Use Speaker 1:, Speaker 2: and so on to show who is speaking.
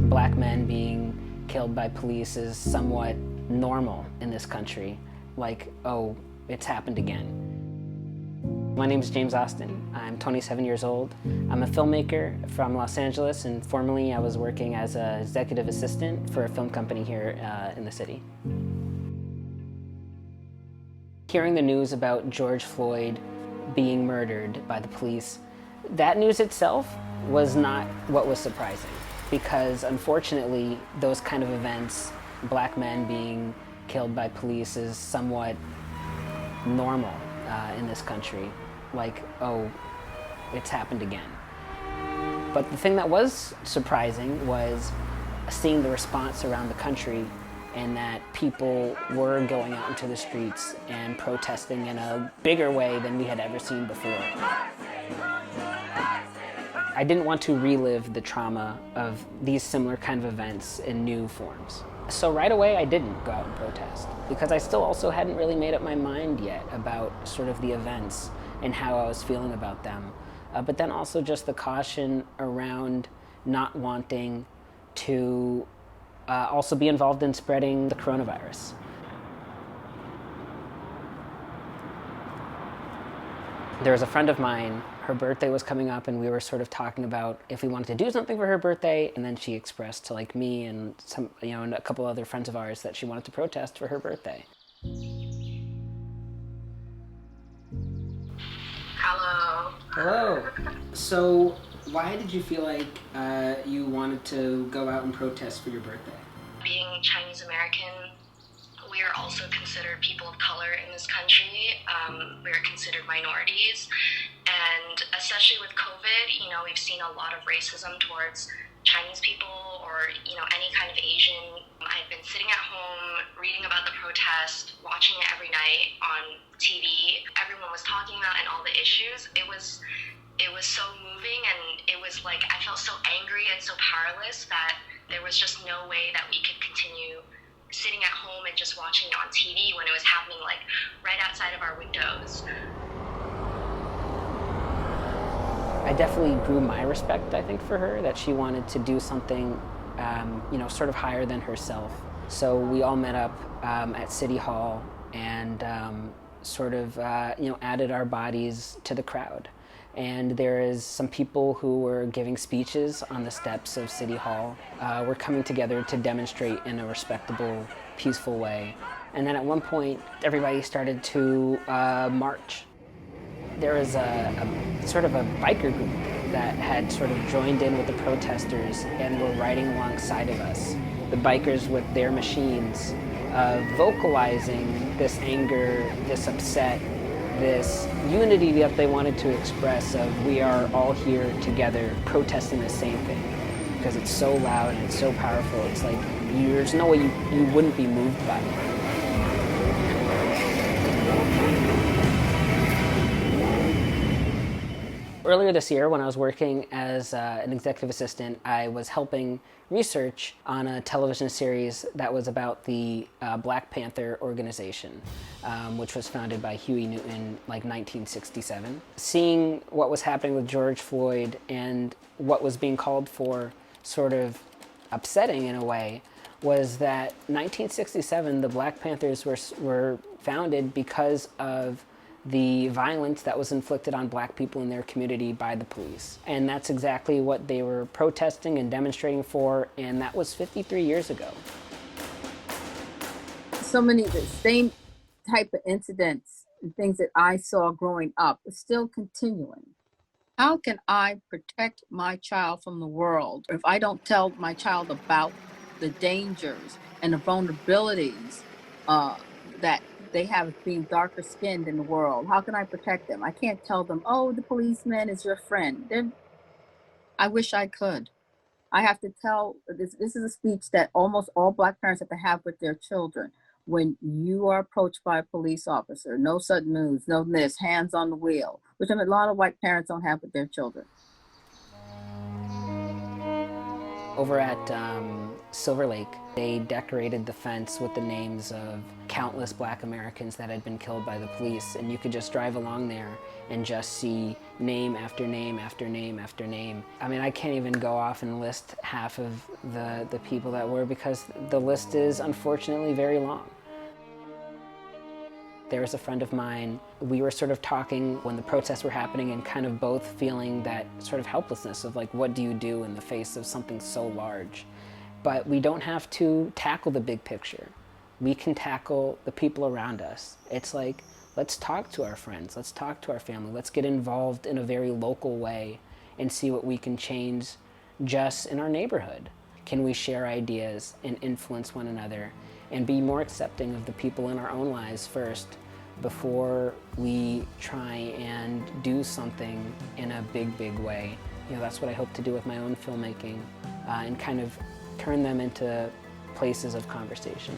Speaker 1: Black men being killed by police is somewhat normal in this country. Like, oh, it's happened again. My name is James Austin. I'm 27 years old. I'm a filmmaker from Los Angeles, and formerly I was working as an executive assistant for a film company here in the city. Hearing the news about George Floyd being murdered by the police, that news itself was not what was surprising, because unfortunately those kind of events, Black men being killed by police, is somewhat normal in this country. Like, oh, it's happened again. But the thing that was surprising was seeing the response around the country, and that people were going out into the streets and protesting in a bigger way than we had ever seen before. I didn't want to relive the trauma of these similar kind of events in new forms. So right away I didn't go out and protest, because I still also hadn't really made up my mind yet about sort of the events and how I was feeling about them. But then also just the caution around not wanting to also be involved in spreading the coronavirus. There was a friend of mine, her birthday was coming up, and we were sort of talking about if we wanted to do something for her birthday, and then she expressed to like me and some, and a couple other friends of ours that she wanted to protest for her birthday.
Speaker 2: Hello.
Speaker 1: Hello. So why did you feel like you wanted to go out and protest for your birthday?
Speaker 2: Being Chinese American, we are also considered people of color in this country. We are considered minorities. And especially with COVID, we've seen a lot of racism towards Chinese people or, any kind of Asian. I've been sitting at home, reading about the protest, watching it every night on TV. Everyone was talking about and all the issues. It was so moving, and it was like I felt so angry and so powerless that there was just no way that we could continue sitting at home and just watching it on TV when it was happening like right outside of our windows.
Speaker 1: I definitely grew my respect, I think, for her, that she wanted to do something, sort of higher than herself. So we all met up at City Hall and added our bodies to the crowd. And there is some people who were giving speeches on the steps of City Hall. We're coming together to demonstrate in a respectable, peaceful way. And then at one point, everybody started to march. There was a sort of a biker group that had sort of joined in with the protesters and were riding alongside of us. The bikers with their machines, vocalizing this anger, this upset, this unity that they wanted to express of we are all here together protesting the same thing, because it's so loud and it's so powerful. It's like there's no way you wouldn't be moved by it. Earlier this year, when I was working as an executive assistant, I was helping research on a television series that was about the Black Panther organization, which was founded by Huey Newton, like 1967. Seeing what was happening with George Floyd and what was being called for, sort of upsetting in a way, was that 1967, the Black Panthers were founded because of the violence that was inflicted on Black people in their community by the police. And that's exactly what they were protesting and demonstrating for, and that was 53 years ago.
Speaker 3: So many of the same type of incidents and things that I saw growing up are still continuing. How can I protect my child from the world if I don't tell my child about the dangers and the vulnerabilities that they have being darker skinned in the world? How can I protect them? I can't tell them, oh, the policeman is your friend. I wish I could. I have to tell, this is a speech that almost all Black parents have to have with their children. When you are approached by a police officer, no sudden moves, no this, hands on the wheel, which a lot of white parents don't have with their children.
Speaker 1: Over at Silver Lake, they decorated the fence with the names of countless Black Americans that had been killed by the police, and you could just drive along there and just see name after name after name after name. I mean, I can't even go off and list half of the people that were, because the list is unfortunately very long. There was a friend of mine, we were sort of talking when the protests were happening and kind of both feeling that sort of helplessness of like, what do you do in the face of something so large? But we don't have to tackle the big picture. We can tackle the people around us. It's like, let's talk to our friends, let's talk to our family, let's get involved in a very local way and see what we can change just in our neighborhood. Can we share ideas and influence one another and be more accepting of the people in our own lives first before we try and do something in a big, big way? You know, that's what I hope to do with my own filmmaking, and kind of turn them into places of conversation.